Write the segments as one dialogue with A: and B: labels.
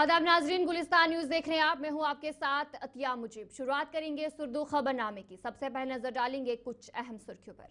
A: आदाब नाजरीन, गुलिस्तान न्यूज देख रहे हैं आप। मैं हूं आपके साथ अतिया मुजीब। शुरुआत करेंगे सुर्दू खबरनामे की। सबसे पहले नजर डालेंगे कुछ अहम सुर्खियों पर।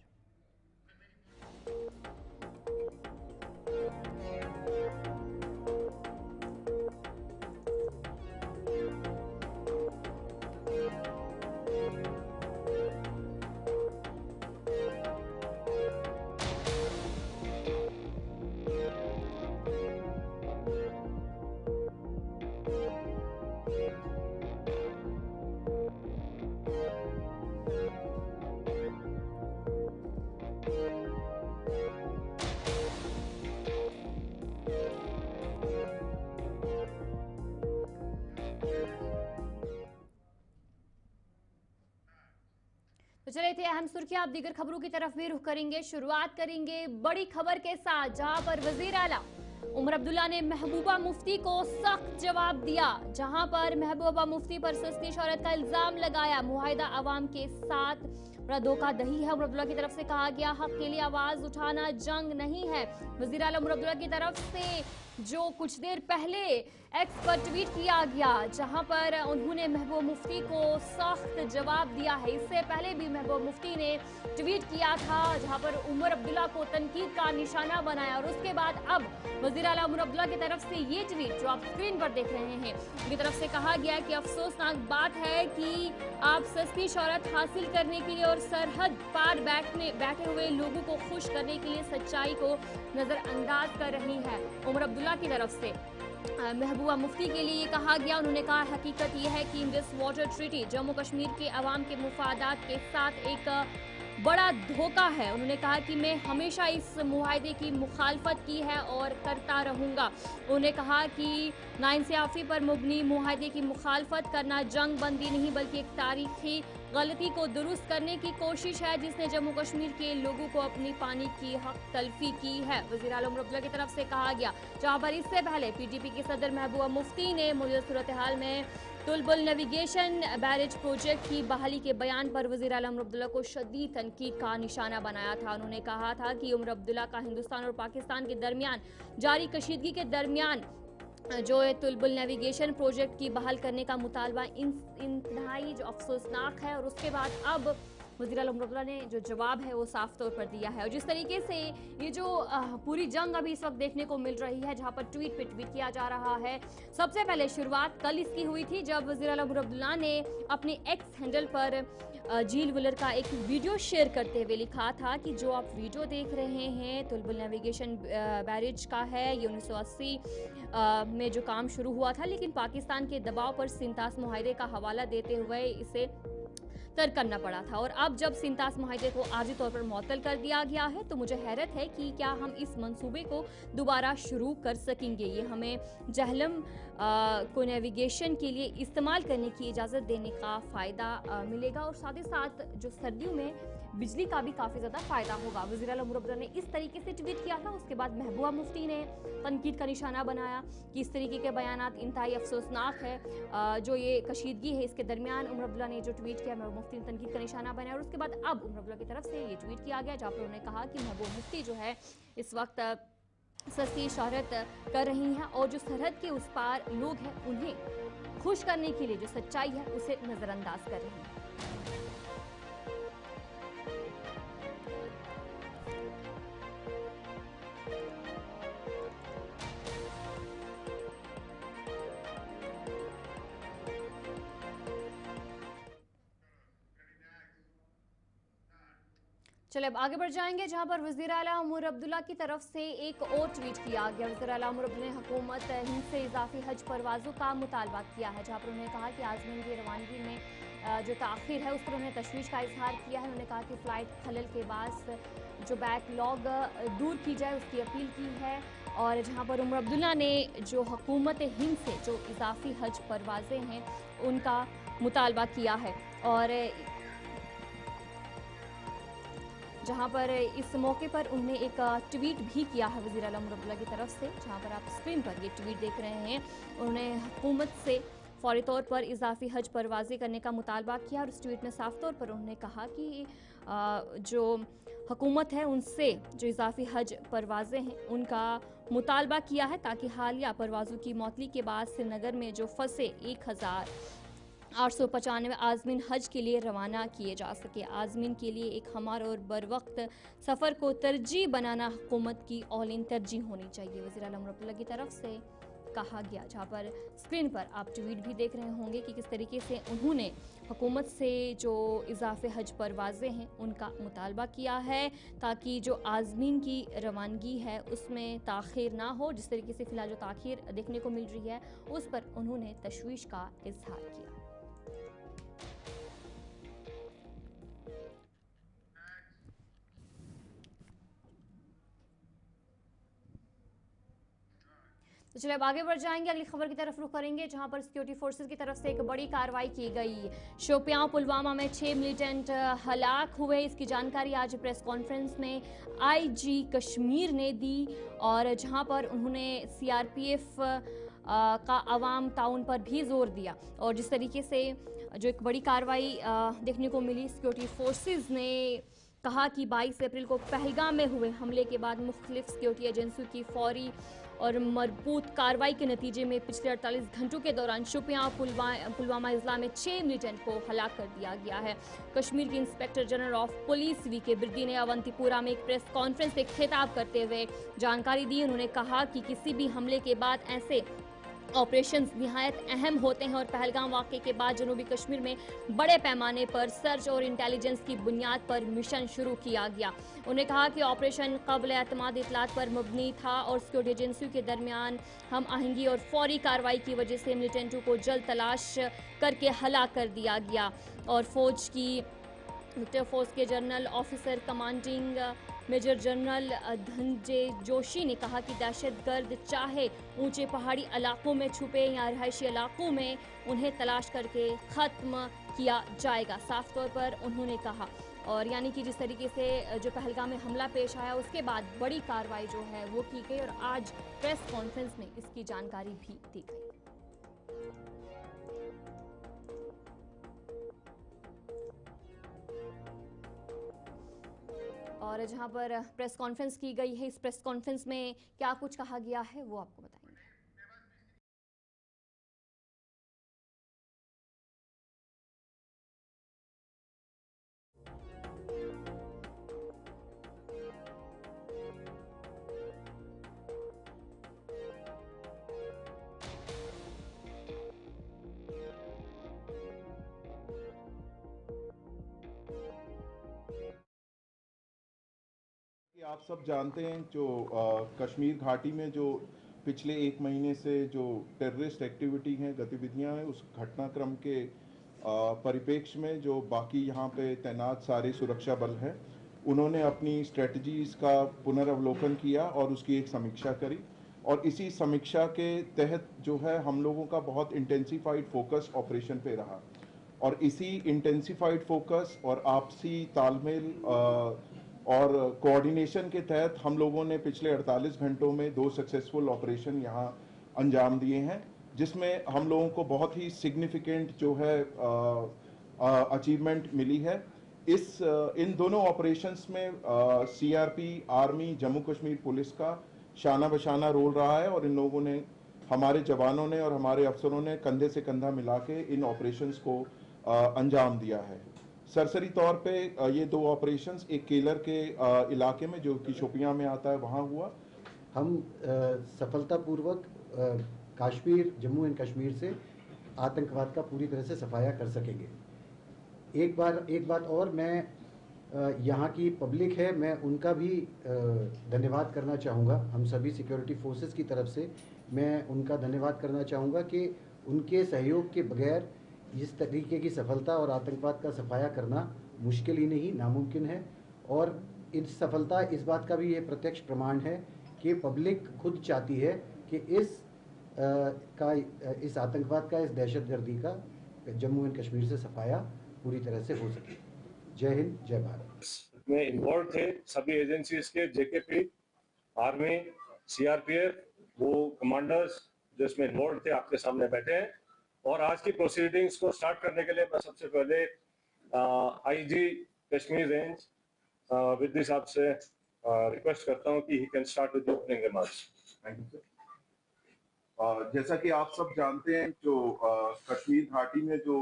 A: तो चलिए थे अहम सुर्खियां, आप दीगर खबरों की तरफ भी रुख करेंगे। शुरुआत करेंगे बड़ी खबर के साथ, जहां पर वजीर आला उमर अब्दुल्ला ने महबूबा मुफ्ती को सख्त जवाब दिया। जहां पर महबूबा मुफ्ती पर सस्ती शोहरत का इल्जाम लगाया, मुआहिदा अवाम के साथ बड़ा धोखाधड़ी है। उमर अब्दुल्ला की तरफ से कहा गया, हक के लिए आवाज उठाना जंग नहीं है। वजीर आला उमर अब्दुल्ला की तरफ से जो कुछ देर पहले एक्स पर ट्वीट किया गया, जहां पर उन्होंने महबूबा मुफ्ती को सख्त जवाब दिया है। इससे पहले भी महबूबा मुफ्ती ने ट्वीट किया था, जहां पर उमर अब्दुल्ला को तनकीद का निशाना बनाया। और उसके बाद अब वजीर आला उमर अब्दुल्ला की तरफ से ये ट्वीट जो आप स्क्रीन पर देख रहे हैं, उनकी तरफ से कहा गया कि अफसोसनाक बात है कि आप सस्ती शोहरत हासिल करने के लिए और सरहद पार बैठे हुए लोगों को खुश करने के लिए सच्चाई को नजरअंदाज कर रही है। उमर अब्दुल्ला की तरफ से महबूबा मुफ्ती के लिए ये कहा गया, उन्होंने कहा हकीकत यह है कि Indus water treaty Jammu Kashmir के अवाम के मुफादात के साथ एक बड़ा धोखा है। उन्होंने कहा कि मैं हमेशा इस मुआहदे की मुखालफत की है और करता रहूंगा। उन्होंने कहा कि नाइंसाफी पर मुबनी मुआहदे की मुखालफत करना जंग बंदी नहीं बल्कि एक तारीखी गलती को दुरुस्त करने की कोशिश है, जिसने जम्मू कश्मीर के लोगों को अपनी पानी की हक तलफी की है। वज़ीर आला उमर अब्दुल्ला की तरफ से कहा गया, जहां पर इससे पहले पीडीपी के सदर महबूबा मुफ्ती ने मौजूदा सूरत हाल में तुलबुल नेविगेशन बैरेज प्रोजेक्ट की बहाली के बयान पर वज़ीर आला उमर अब्दुल्ला को शदीद तनकीद का निशाना बनाया था। उन्होंने कहा था कि उमर अब्दुल्ला का हिंदुस्तान और पाकिस्तान के दरमियान जारी कशीदगी के दरमियान जो तुलबुल नेविगेशन प्रोजेक्ट की बहाल करने का मुतालबा इंतहाई जो अफसोसनाक है। और उसके बाद अब वज़ीर आला उमर अब्दुल्ला ने जो जवाब है वो साफ तौर पर दिया है। और जिस तरीके से ये जो पूरी जंग अभी इस वक्त देखने को मिल रही है, जहां पर ट्वीट पे ट्वीट किया जा रहा है, सबसे पहले शुरुआत कल इसकी हुई थी जब वज़ीर आला उमर अब्दुल्ला ने अपने एक्स हैंडल पर झील वुलर का एक वीडियो शेयर करते हुए लिखा था कि जो आप वीडियो देख रहे हैं तुलबुल नेविगेशन बैरेज का है। ये 1980 में जो काम शुरू हुआ था, लेकिन पाकिस्तान के दबाव पर सिंतास मुआहदे का हवाला देते हुए इसे तर्क करना पड़ा था। और अब जब सिंतास मुआहदे को आर्जी तौर पर मुअत्तल कर दिया गया है, तो मुझे हैरत है कि क्या हम इस मंसूबे को दोबारा शुरू कर सकेंगे। ये हमें जहलम को नेविगेशन के लिए इस्तेमाल करने की इजाज़त देने का फ़ायदा मिलेगा और साथ ही साथ जो सर्दियों में बिजली का भी काफ़ी ज़्यादा फ़ायदा होगा। वज़ीर आला उमर अब्दुल्ला ने इस तरीके से ट्वीट किया था। उसके बाद महबूबा मुफ्ती ने तनकीद का निशाना बनाया कि इस तरीके के बयानात इंतहाई अफसोसनाक है। जो ये कशीदगी है इसके दरमियान उमर अब्दुल्ला ने जो ट्वीट किया, महबूबा मुफ्ती ने तनकीद का निशाना बनाया। और उसके बाद अब उमर अब्दुल्ला की तरफ से ये ट्वीट किया गया, जहाँ पर उन्होंने कहा कि महबूबा मुफ्ती जो है इस वक्त सस्ती शोहरत कर रही हैं और जो सरहद के उस पार लोग हैं उन्हें खुश करने के लिए जो सच्चाई है उसे नजरअंदाज कर रही हैं। चलिए अब आगे बढ़ जाएंगे, जहां पर वज़ीर आला उमर अब्दुल्ला की तरफ से एक और ट्वीट किया गया। वज़ीर आला उमर अब्दुल्ला ने हुकूमत हिंद से इजाफी हज परवाज़ों का मुतालबा किया है, जहां पर उन्होंने कहा कि आज़मीन की रवानगी में जो ताख़ीर है उस पर उन्होंने तशवीश का इजहार किया है। उन्होंने कहा कि फ़्लाइट खलल के बाद जो बैकलॉग दूर की जाए उसकी अपील की है। और जहाँ पर उमर अब्दुल्ला ने जो हुकूमत हिंद से जो इजाफी हज परवाज़ें हैं उनका मुतालबा किया है। और जहां पर इस मौके पर उन्होंने एक ट्वीट भी किया है वज़ीर आला उमर अब्दुल्ला की तरफ से, जहां पर आप स्क्रीन पर ये ट्वीट देख रहे हैं। उन्होंने हुकूमत से फौरी तौर पर इजाफी हज परवाज़ें करने का मुतालबा किया। और इस ट्वीट में साफ तौर पर उन्होंने कहा कि जो हुकूमत है उनसे जो इजाफी हज परवाज़ें हैं उनका मुतालबा किया है ताकि हालिया परवाजों की मौतली के बाद श्रीनगर में जो फंसे 1895 आज़मीन हज के लिए रवाना किए जा सके। आज़मीन के लिए एक हमार और बरवक्त सफ़र को तरजीह बनाना हुकूमत की औलिन तरजीह होनी चाहिए, वज़ीर आला उमर अब्दुल्ला की तरफ से कहा गया। जहाँ पर स्क्रीन पर आप ट्वीट भी देख रहे होंगे कि किस तरीके से उन्होंने हुकूमत से जो इजाफे हज परवाज़ें हैं उनका मुतालबा किया है ताकि जो आज़मीन की रवानगी है उसमें ताख़ीर ना हो। जिस तरीके से फ़िलहाल जो ताख़ीर देखने को मिल रही है उस पर उन्होंने तशवीश का इजहार किया। तो चलिए अब आगे बढ़ जाएंगे, अगली खबर की तरफ रुख करेंगे जहां पर सिक्योरिटी फोर्सेस की तरफ से एक बड़ी कार्रवाई की गई। शोपियां पुलवामा में 6 मिलिटेंट हलाक हुए। इसकी जानकारी आज प्रेस कॉन्फ्रेंस में आईजी कश्मीर ने दी और जहां पर उन्होंने सीआरपीएफ का अवाम ताउन पर भी जोर दिया। और जिस तरीके से जो एक बड़ी कार्रवाई देखने को मिली, सिक्योरिटी फोर्सेस ने कहा कि 22 अप्रैल को पहलगाम में हुए हमले के बाद मुख्तलिफ सिक्योरिटी एजेंसियों की फौरी और मजबूत कार्रवाई के नतीजे में पिछले 48 घंटों के दौरान शोपियां पुलवामा इजला में 6 मिलिटेंट को हलाक कर दिया गया है। कश्मीर के inspector general of police V K Birdi ने अवंतीपुरा में एक प्रेस कॉन्फ्रेंस से खिताब करते हुए जानकारी दी। उन्होंने कहा कि किसी भी हमले के बाद ऐसे ऑपरेशंस निहायत अहम होते हैं और पहलगाम वाक़े के बाद जनूबी कश्मीर में बड़े पैमाने पर सर्च और इंटेलिजेंस की बुनियाद पर मिशन शुरू किया गया। उन्होंने कहा कि ऑपरेशन क़ब्ल एतमाद इतलात पर मबनी था और सिक्योरिटी एजेंसियों के दरमियान हम आहंगी और फौरी कार्रवाई की वजह से मिलिटेंटों को जल्द तलाश करके हलाक कर दिया गया। और फौज के general officer commanding major general Dhananjay Joshi ने कहा कि दहशतगर्द चाहे ऊंचे पहाड़ी इलाकों में छुपे या रिहायशी इलाकों में, उन्हें तलाश करके ख़त्म किया जाएगा, साफ तौर पर उन्होंने कहा। और यानी कि जिस तरीके से जो पहलगाम में हमला पेश आया उसके बाद बड़ी कार्रवाई जो है वो की गई और आज प्रेस कॉन्फ्रेंस में इसकी जानकारी भी दी गई। और जहां पर प्रेस कॉन्फ्रेंस की गई है, इस प्रेस कॉन्फ्रेंस में क्या कुछ कहा गया है वो आपको बताएंगे।
B: आप सब जानते हैं जो कश्मीर घाटी में जो पिछले 1 महीने से जो टेररिस्ट एक्टिविटी हैं, गतिविधियां हैं, उस घटनाक्रम के परिप्रेक्ष्य में जो बाकी यहाँ पे तैनात सारे सुरक्षा बल हैं, उन्होंने अपनी स्ट्रेटजीज का पुनर्वलोकन किया और उसकी एक समीक्षा करी। और इसी समीक्षा के तहत जो है हम लोगों का बहुत इंटेंसिफाइड फोकस ऑपरेशन पे रहा और इसी इंटेंसिफाइड फोकस और आपसी तालमेल और कोऑर्डिनेशन के तहत हम लोगों ने पिछले 48 घंटों में 2 सक्सेसफुल ऑपरेशन यहाँ अंजाम दिए हैं, जिसमें हम लोगों को बहुत ही सिग्निफिकेंट जो है अचीवमेंट मिली है। इन दोनों ऑपरेशंस में CRP, army, Jammu Kashmir police का शाना बशाना रोल रहा है और इन लोगों ने, हमारे जवानों ने और हमारे अफसरों ने कंधे से कंधा मिला के इन ऑपरेशंस को अंजाम दिया है। सरसरी तौर पे ये 2 ऑपरेशंस एक केलर के इलाके में जो कि शोपियां में आता है वहाँ हुआ।
C: हम सफलतापूर्वक कश्मीर, जम्मू एंड कश्मीर से आतंकवाद का पूरी तरह से सफाया कर सकेंगे। एक बात और, मैं यहाँ की पब्लिक है, मैं उनका भी धन्यवाद करना चाहूँगा। हम सभी सिक्योरिटी फोर्सेस की तरफ से मैं उनका धन्यवाद करना चाहूँगा कि उनके सहयोग के बगैर इस तरीके की सफलता और आतंकवाद का सफाया करना मुश्किल ही नहीं, नामुमकिन है। और इस सफलता इस बात का भी ये प्रत्यक्ष प्रमाण है कि पब्लिक खुद चाहती है कि इस आतंकवाद का, इस दहशतगर्दी का जम्मू एंड कश्मीर से सफाया पूरी तरह से हो सके। जय हिंद, जय भारत।
D: में इन्वॉल्व थे सभी एजेंसीज के, जेकेपी, आर्मी, सीआरपीएफ, वो कमांडर्स जो इसमें इन्वॉल्व थे आपके सामने बैठे हैं। और आज की प्रोसीडिंग्स को स्टार्ट करने के लिए मैं सबसे पहले आईजी कश्मीर रेंज विद्या साहब से रिक्वेस्ट करता हूं कि he can start with opening remarks.
B: Thank you sir. जैसा कि आप सब जानते हैं, जो कश्मीर घाटी में जो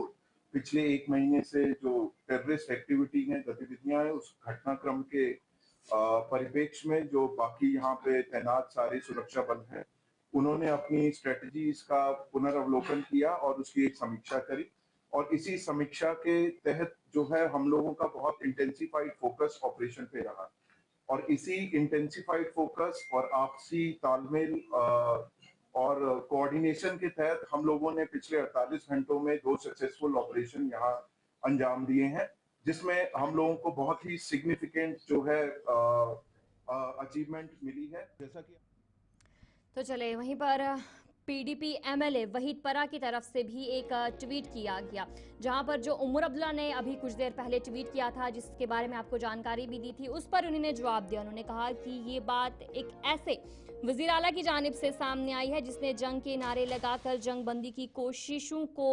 B: पिछले एक महीने से जो टेररिस्ट एक्टिविटी है, गतिविधियां हैं, उस घटनाक्रम के परिप्रेक्ष्य में जो बाकी यहाँ पे तैनात सारे सुरक्षा बल हैं, उन्होंने अपनी स्ट्रेटजीज का पुनर्वलोकन किया और उसकी एक समीक्षा करी। और इसी समीक्षा के तहत जो है हम लोगों का बहुत इंटेंसिफाइड फोकस ऑपरेशन पे रहा, और इसी इंटेंसिफाइड फोकस और आपसी तालमेल और कोऑर्डिनेशन के तहत हम लोगों ने पिछले 48 घंटों में 2 सक्सेसफुल ऑपरेशन यहाँ अंजाम दिए हैं, जिसमें हम लोगों को बहुत ही सिग्निफिकेंट जो है अचीवमेंट मिली है। जैसा कि
A: तो चले वहीं पर पीडीपी एमएलए वहीद परा की तरफ से भी एक ट्वीट किया गया, जहां पर जो उमर अब्दुल्ला ने अभी कुछ देर पहले ट्वीट किया था, जिसके बारे में आपको जानकारी भी दी थी, उस पर उन्होंने जवाब दिया। उन्होंने कहा कि ये बात एक ऐसे वजीर आला की जानिब से सामने आई है जिसने जंग के नारे लगाकर जंग बंदी की कोशिशों को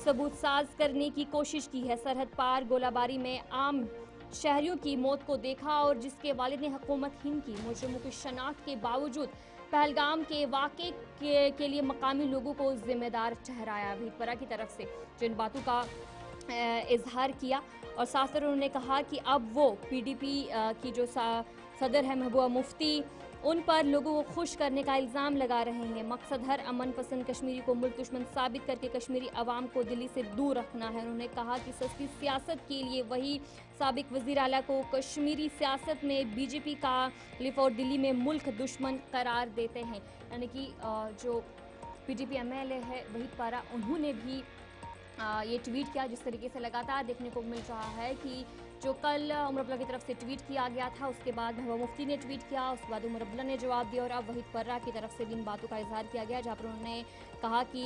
A: सबूतसाज करने की कोशिश की है, सरहद पार गोलाबारी में आम शहरियों की मौत को देखा और जिसके वालिद ने हुकूमत हिंद की मुजरिमों की शनाख्त के बावजूद पहलगाम के वाक़े के लिए मकामी लोगों को जिम्मेदार ठहराया। वहीद परा की तरफ से जिन बातों का इजहार किया और साथ साथ उन्होंने कहा कि अब वो पीडीपी की जो सदर है महबूबा मुफ्ती, उन पर लोगों को खुश करने का इल्ज़ाम लगा रहे हैं। मकसद हर अमन पसंद कश्मीरी को मुल्क दुश्मन साबित करके कश्मीरी अवाम को दिल्ली से दूर रखना है। उन्होंने कहा कि सस्ती सियासत के लिए वही साबिक वज़ीर आला को कश्मीरी सियासत में बीजेपी का लिफ और दिल्ली में मुल्क दुश्मन करार देते हैं। यानी कि जो पीडीपी एमएलए है वहीद परा, उन्होंने भी ये ट्वीट किया, जिस तरीके से लगातार देखने को मिल रहा है कि जो कल उमर अब्दुल्ला की तरफ से ट्वीट किया गया था, उसके बाद महबूबा मुफ्ती ने ट्वीट किया, उसके बाद उमर अब्दुल्ला ने जवाब दिया और अब वहीद परा की तरफ से भी इन बातों का इजहार किया गया, जहाँ पर उन्होंने कहा कि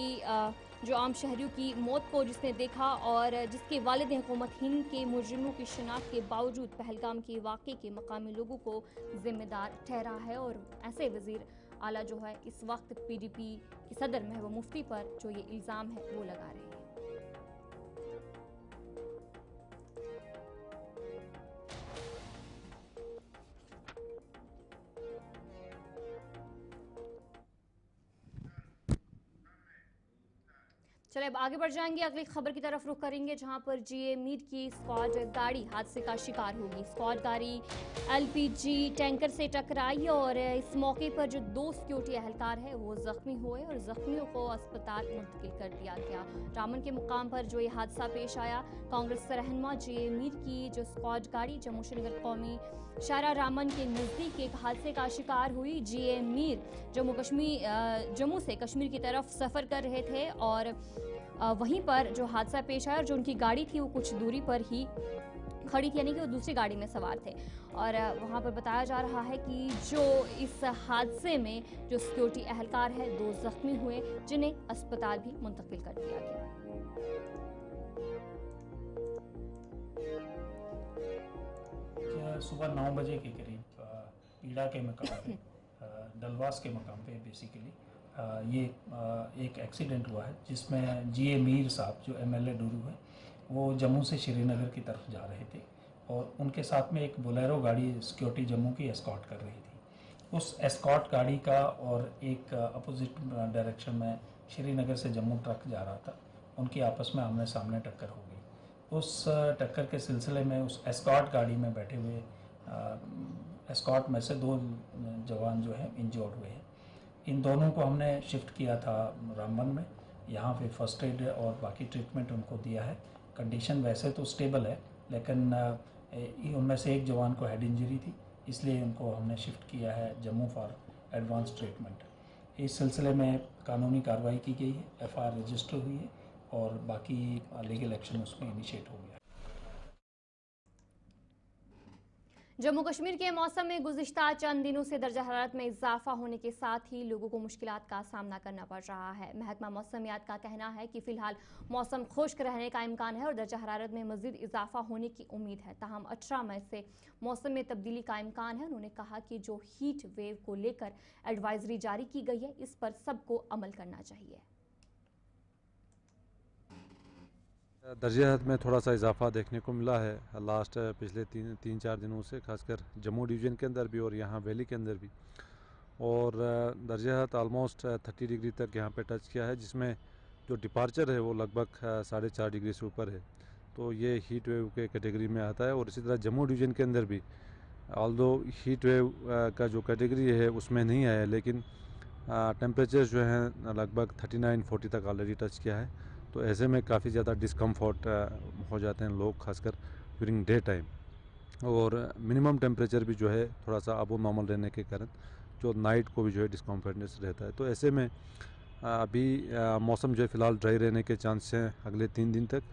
A: जो आम शहरियों की मौत को जिसने देखा और जिसके वालिद हुकूमत हिंद के मुजरिमों की शनाख्त के बावजूद पहलगाम के वाक़े के मकामी लोगों को जिम्मेदार ठहरा है। और ऐसे वज़ीर आला जो है इस वक्त पीडीपी की सदर महबूबा मुफ्ती पर जो ये इल्ज़ाम है वो लगा रहे हैं। चले अब आगे बढ़ जाएंगे, अगली खबर की तरफ रुख करेंगे, जहां पर जीए मीर की स्क्वाड गाड़ी हादसे का शिकार होगी। स्क्वाड गाड़ी एलपीजी टैंकर से टकराई और इस मौके पर जो 2 सिक्योरिटी एहलकार है वो जख्मी हुए और जख्मियों को अस्पताल मुंतकिल कर दिया गया। रामन के मुकाम पर जो ये हादसा पेश आया, कांग्रेस रहनुमा जीए मीर की जो स्क्वाड गाड़ी जम्मू श्रीनगर कौमी शाहरा रामन के नज़दीक एक हादसे का शिकार हुई। जीए मीर जम्मू से कश्मीर की तरफ सफ़र कर रहे थे और वहीं पर जो हादसा पेश आया और जो उनकी गाड़ी थी वो कुछ दूरी पर ही खड़ी थी, यानी कि वो दूसरी गाड़ी में सवार थे। और वहाँ पर बताया जा रहा है कि जो इस हादसे में जो सिक्योरिटी एहलकार है 2 जख्मी हुए, जिन्हें अस्पताल भी मुंतकिल कर दिया गया।
E: सुबह 9 बजे के करीब पीड़ा के मकाम पे डलवास के मकाम पे बेसिकली ये एक एक्सीडेंट हुआ है, जिसमें जीए मीर साहब जो एमएलए डुरू है वो जम्मू से श्रीनगर की तरफ जा रहे थे और उनके साथ में एक बोलेरो गाड़ी सिक्योरिटी जम्मू की एस्कॉर्ट कर रही थी। उस एस्कॉर्ट गाड़ी का और एक अपोजिट डायरेक्शन में श्रीनगर से जम्मू ट्रक जा रहा था, उनकी आपस में आमने सामने टक्कर हो गई। उस टक्कर के सिलसिले में उस एस्कॉर्ट गाड़ी में बैठे हुए एस्कॉर्ट में से 2 जवान जो है इंजर्ड हुए हैं। इन दोनों को हमने शिफ्ट किया था रामबन में, यहाँ पे फर्स्ट एड और बाकी ट्रीटमेंट उनको दिया है। कंडीशन वैसे तो स्टेबल है, लेकिन उनमें से एक जवान को हेड इंजरी थी, इसलिए उनको हमने शिफ्ट किया है जम्मू फॉर एडवांस ट्रीटमेंट। इस सिलसिले में कानूनी कार्रवाई की गई है, एफआईआर रजिस्टर हुई है और बाकी लीगल एक्शन उसमें इनिशिएट हो गया।
A: जम्मू कश्मीर के मौसम में गुज़िश्ता चंद दिनों से दर्जा हरारत में इजाफा होने के साथ ही लोगों को मुश्किलात का सामना करना पड़ रहा है। महकमा मौसमियात का कहना है कि फ़िलहाल मौसम खुश्क रहने का इम्कान है और दर्जा हरारत में मज़ीद इजाफा होने की उम्मीद है। ताहम 18 मई से मौसम में तब्दीली का इम्कान है। उन्होंने कहा कि जो हीट वेव को लेकर एडवाइजरी जारी की गई है, इस पर सबको अमल करना चाहिए।
F: दर्जा हरारत में थोड़ा सा इजाफा देखने को मिला है पिछले 3-4 दिनों से, खासकर जम्मू डिवीज़न के अंदर भी और यहाँ वैली के अंदर भी। और दर्जा हरारत आलमोस्ट 30 डिग्री तक यहाँ पे टच किया है, जिसमें जो डिपार्चर है वो लगभग 4.5 डिग्री से ऊपर है। तो ये हीट वेव के कैटेगरी में आता है। और इसी तरह जम्मू डिवीज़न के अंदर भी ऑल्दो हीट वेव का जो कैटेगरी है उसमें नहीं आया, लेकिन टेम्परेचर जो है लगभग 39-40 तक ऑलरेडी टच किया है। तो ऐसे में काफ़ी ज़्यादा डिस्कम्फर्ट हो जाते हैं लोग, खासकर ड्यूरिंग डे टाइम। और मिनिमम टेम्परेचर भी जो है थोड़ा सा अबो नॉर्मल रहने के कारण जो नाइट को भी जो है डिस्कम्फर्टनेस रहता है। तो ऐसे में अभी मौसम जो है फ़िलहाल ड्राई रहने के चांस हैं अगले 3 दिन तक।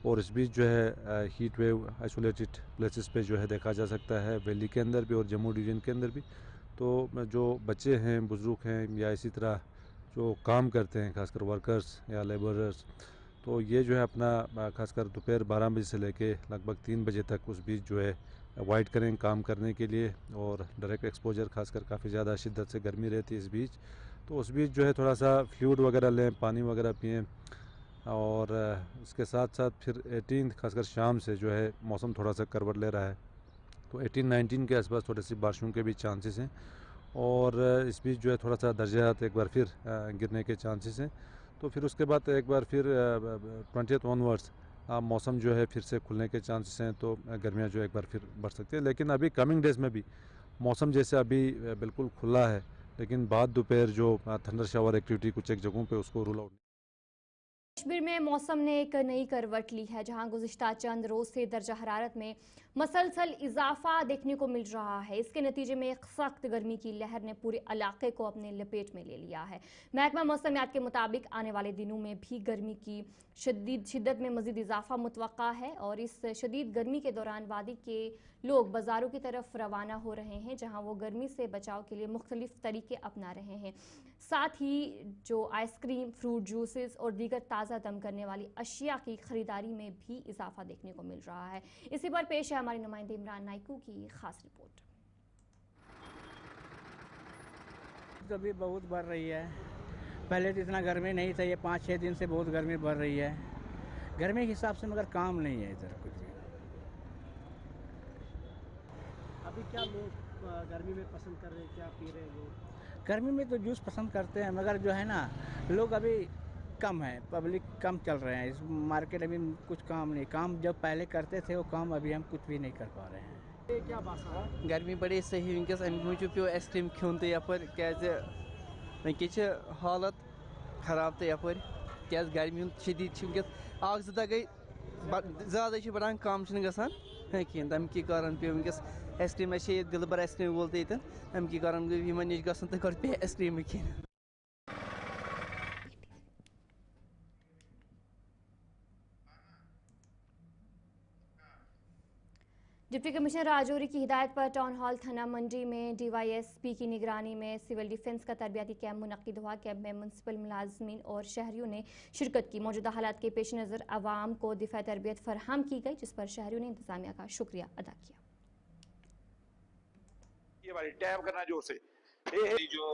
F: और इस बीच जो है हीट वेव आइसोलेटेड प्लेसेस पे जो है देखा जा सकता है, वैली के अंदर भी और जम्मू डिवीज़न के अंदर भी। तो जो बच्चे हैं, बुज़ुर्ग हैं, या इसी तरह जो काम करते हैं खासकर वर्कर्स या लेबरर्स, तो ये जो है अपना खासकर दोपहर 12 बजे से लेके लगभग 3 बजे तक उस बीच जो है अवॉइड करें काम करने के लिए। और डायरेक्ट एक्सपोजर खासकर काफ़ी ज़्यादा शिद्दत से गर्मी रहती है इस बीच, तो उस बीच जो है थोड़ा सा फ्लूइड वगैरह लें, पानी वगैरह पिएँ। और इसके साथ साथ फिर 18 खासकर शाम से जो है मौसम थोड़ा सा करवट ले रहा है। तो 18-19 के आसपास थोड़ी सी बारिशों के भी चांसेस हैं। और इस बीच जो है थोड़ा सा दर्जा हरारत एक बार फिर गिरने के चांसेस हैं। तो फिर उसके बाद एक बार फिर 20th ऑनवर्ड्स मौसम जो है फिर से खुलने के चांसेस हैं। तो गर्मियाँ जो एक बार फिर बढ़ सकती है। लेकिन अभी कमिंग डेज़ में भी मौसम जैसे अभी बिल्कुल खुला है, लेकिन बाद दोपहर जो थंडर शावर एक्टिविटी कुछ एक जगहों पे उसको रूल आउट।
A: कश्मीर में मौसम ने एक नई करवट ली है, जहां गुज़िश्ता चंद रोज से दर्जा हरारत में मसलसल इजाफा देखने को मिल रहा है। इसके नतीजे में एक सख्त गर्मी की लहर ने पूरे इलाके को अपने लपेट में ले लिया है। महकमा मौसमियात के मुताबिक आने वाले दिनों में भी गर्मी की शिद्दत में मजीद इजाफा मुतवक्का है। और इस शदीद गर्मी के दौरान वादी के लोग बाज़ारों की तरफ रवाना हो रहे हैं, जहां वो गर्मी से बचाव के लिए मुख्तलिफ तरीके अपना रहे हैं। साथ ही जो आइसक्रीम, फ्रूट जूसेस और दीगर ताज़ा दम करने वाली अशिया की खरीदारी में भी इजाफा देखने को मिल रहा है। इसी पर पेश है हमारे नुमाइंदे इमरान नाइकू की खास रिपोर्ट।
G: अभी बहुत बढ़ रही है, पहले तो इतना गर्मी नहीं था, ये 5-6 दिन से बहुत गर्मी बढ़ रही है। गर्मी के हिसाब से मगर काम नहीं है इधर कुछ भी।
H: अभी क्या लोग गर्मी में पसंद कर रहे हैं, क्या पी रहे हैं लोग?
G: गर्मी में तो जूस पसंद करते हैं, मगर जो है ना लोग अभी कम है, पब्लिक कम चल रहे हैं। इस मार्केट अभी कुछ काम नहीं, काम जब पहले करते थे वो काम अभी हम कुछ भी नहीं कर पा रहे हैं।
H: ये क्या बात है?
I: गर्मी बड़े सही वनकस अमे मूजूब पे आइसक्रीम खोन तो यपर वनकस हालत खराब तो यपर क्या गर्मी शदीद वनकस आग जदा गई ज्यादा बढ़ान कम गसान कहें तम कि कारण पे वनकस आइसक्रीम ये दिलबर आइसक्रीम वोल तो तम कि कारण यमन नश गसन तो पे आइसक्रीम खेन।
A: डिप्टी कमिश्नर राजौरी की हिदायत पर टाउन हॉल थाना मंडी में DYSP की निगरानी में सिविल डिफेंस का तरबियाती कैंप मुनक्किद हुआ। कैंप में म्युनिसिपल मुलाजमीन और शहरियों ने शिरकत की। मौजूदा हालात के पेश नज़र आवाम को दिफा तरबियत फरहम की गई, जिस पर शहरियों ने इंतजामिया का शुक्रिया अदा किया।
J: ये वाली टैब करना जोर से। जो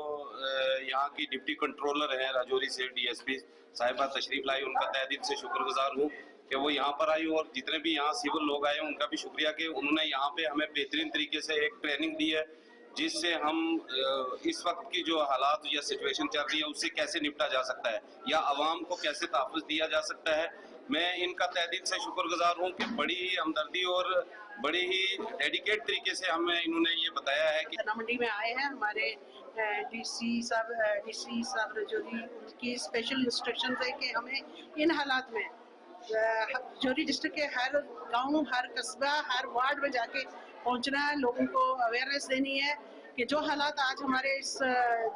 J: यहाँ की डिप्टी कंट्रोलर हैं राजौरी से DSP साहिबा तशरीफ लाई, उनका तहे दिल से शुक्रगुजार हूँ कि वो यहाँ पर आई। और जितने भी यहाँ सिविल लोग आए उनका भी शुक्रिया कि उन्होंने यहाँ पे हमें बेहतरीन तरीके से एक ट्रेनिंग दी है, जिससे हम इस वक्त की जो हालात या सिचुएशन चल रही है उससे कैसे निपटा जा सकता है या आवाम को कैसे तहफ़्फ़ुज़ दिया जा सकता है। मैं इनका तहे दिल से शुक्रगुजार हूँ कि बड़ी ही हमदर्दी और बड़ी ही डेडिकेट तरीके से हमें इन्होंने ये बताया है कि
K: मंडी में आए हैं हमारे DC साहब राजौरी, उनकी स्पेशल इंस्ट्रक्शन है कि हमें इन हालात में राजौरी डिस्ट्रिक्ट के हर गांव, हर कस्बा, हर वार्ड में जाके पहुंचना है, लोगों को अवेयरनेस देनी है कि जो हालात आज हमारे इस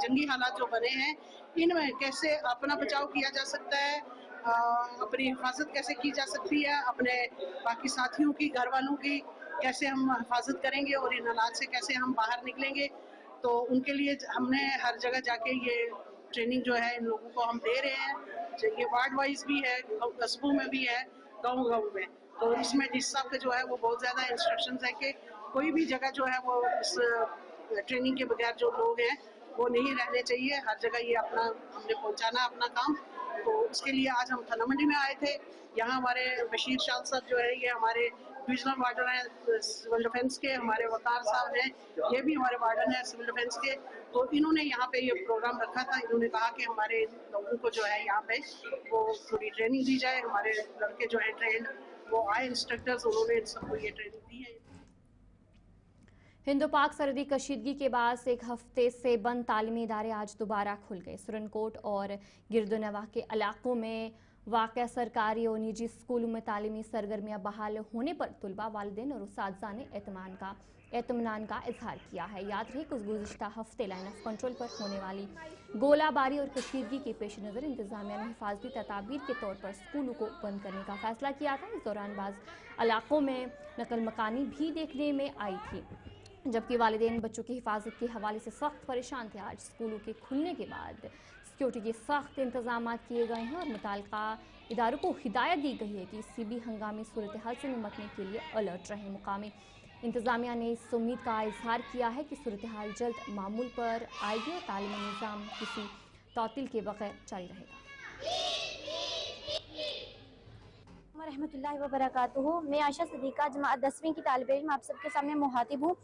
K: जंगी हालात जो बने हैं इनमें कैसे अपना बचाव किया जा सकता है, अपनी हिफाजत कैसे की जा सकती है, अपने बाकी साथियों की, घर वालों की कैसे हम हिफाजत करेंगे और इन हालात से कैसे हम बाहर निकलेंगे। तो उनके लिए हमने हर जगह जाके ये ट्रेनिंग जो है इन लोगों को हम दे रहे हैं। ये वार्ड वाइज भी है, कस्बों में भी है, गाँव में। तो इसमें DC साहब के जो है वो बहुत ज़्यादा इंस्ट्रक्शंस है कि कोई भी जगह जो है वो इस ट्रेनिंग के बगैर जो लोग हैं वो नहीं रहने चाहिए। हर जगह ये अपना हमने पहुंचाना अपना काम। तो उसके लिए आज हम थाना मंडी में आए थे। यहाँ हमारे बशीर शाह साहब जो है ये हमारे डिविजनल वार्डन है सिविल डिफेंस के, हमारे वकार साहब हैं, ये भी हमारे वार्डन है सिविल डिफेंस के। तो इन्होंने यहाँ पे ये प्रोग्राम रखा था। इन्होंने कहा कि हमारे लोगों को जो है यहाँ पे वो थोड़ी ट्रेनिंग दी जाए। हमारे लड़के जो है ट्रेंड वो आए इंस्ट्रक्टर्स, उन्होंने इन सबको ये ट्रेनिंग दी है।
A: हिंदू पाक सरहदी कशीदगी के बाद से एक हफ्ते से बंद तालीमी इदारे आज दोबारा खुल गए। सुरनकोट और गिरदोनवा के इलाकों में वाक़या सरकारी और निजी स्कूलों में तालीमी सरगर्मियां बहाल होने पर तुलबा, वालिदैन और उस्ताज़ा ने एतमानान का इजहार किया है। याद रहे कि गुज़िश्ता हफ्ते लाइन ऑफ कंट्रोल पर होने वाली गोलाबारी और कशीदगी के पेश नज़र इंतजामिया ने हिफाजती तदाबीर के तौर पर स्कूलों को बंद करने का फैसला किया था। इस दौरान बाज़ इलाकों में नकल मकानी भी देखने में आई थी, जबकि वालिदैन बच्चों की हिफाजत के हवाले से सख्त परेशान थे। आज स्कूलों के खुलने के बाद सिक्योरिटी के सख्त इंतजाम किए गए हैं और मुताल्लिका इदारों को हिदायत दी गई है कि किसी भी हंगामी सूरत हाल से निपटने के लिए अलर्ट रहें। मुकामी इंतजामिया ने इस उम्मीद का इजहार किया है कि सूरत हाल जल्द मामूल पर आएगी और तालीमी निज़ाम किसी तौतील के बगैर जारी रहेगा।
L: रहमतुल्लाहि व बरकातुहू। मैं आशा सदीका जमात 10वीं की तालिब इल्म आप सबके सामने मुहातिब हूँ।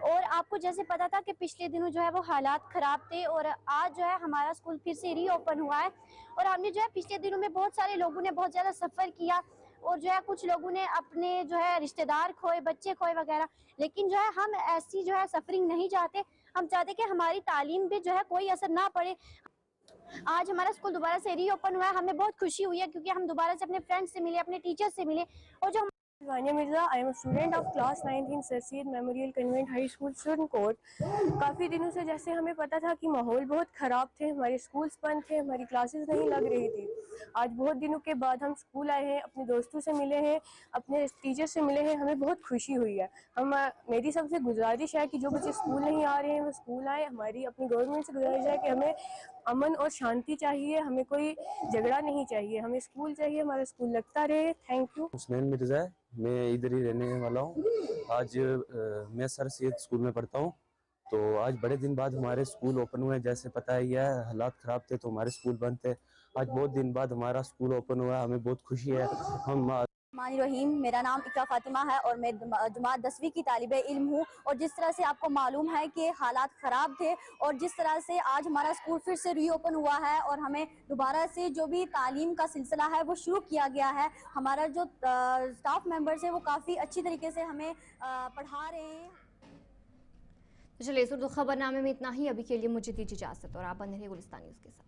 L: और आपको जैसे पता था कि पिछले दिनों जो है वो हालात ख़राब थे और आज जो है हमारा स्कूल फिर से रीओपन हुआ है। और हमने जो है पिछले दिनों में बहुत सारे लोगों ने बहुत ज़्यादा सफ़र किया और जो है कुछ लोगों ने अपने जो है रिश्तेदार खोए, बच्चे खोए वगैरह। लेकिन जो है हम ऐसी जो है सफरिंग नहीं चाहते। हम चाहते कि हमारी तालीम पे जो है कोई असर ना पड़े। आज हमारा स्कूल दोबारा से रीओपन हुआ है। हमें बहुत खुशी हुई है क्योंकि हम दोबारा से अपने फ्रेंड्स से मिले, अपने टीचर से मिले। और जो
M: Vania Mirza, I am a student of class 9 in sir Syed memorial convent high school Surankote. काफ़ी दिनों से जैसे हमें पता था कि माहौल बहुत ख़राब थे, हमारे स्कूल्स बंद थे, हमारी क्लासेस नहीं लग रही थी। आज बहुत दिनों के बाद हम स्कूल आए हैं, अपने दोस्तों से मिले हैं, अपने टीचर से मिले हैं, हमें बहुत खुशी हुई है। मेरी सबसे गुजारिश है कि जो बच्चे स्कूल नहीं आ रहे हैं वो स्कूल आए। हमारी अपनी गवर्नमेंट से गुजारिश है कि हमें अमन और शांति चाहिए, हमें कोई झगड़ा नहीं चाहिए, हमें स्कूल चाहिए, हमारा स्कूल लगता रहे। Thank you.
N: हुसनैन मिर्ज़ा है, मैं इधर ही रहने वाला हूँ। आज मैं सर सैयद स्कूल में पढ़ता हूँ। तो आज बड़े दिन बाद हमारे स्कूल ओपन हुए। जैसे पता ही है हालात ख़राब थे तो हमारे स्कूल बंद थे। आज बहुत दिन बाद हमारा स्कूल ओपन हुआ है, हमें बहुत खुशी है। हम
L: रहीम, मेरा नाम इकरा फातिमा है और मैं जमात 10वीं की तालिबे इल्म हूँ। और जिस तरह से आपको मालूम है कि हालात ख़राब थे और जिस तरह से आज हमारा स्कूल फिर से रीओपन हुआ है और हमें दोबारा से जो भी तालीम का सिलसिला है वो शुरू किया गया है। हमारा जो स्टाफ मेंबर्स है वो काफ़ी अच्छी तरीके से हमें पढ़ा रहे हैं।
A: चलिए, उर्दू खबरनामे में इतना ही। अभी के लिए मुझे दीजिए इजाज़त और आप बने रहिए गुलिस्तान न्यूज़ के साथ।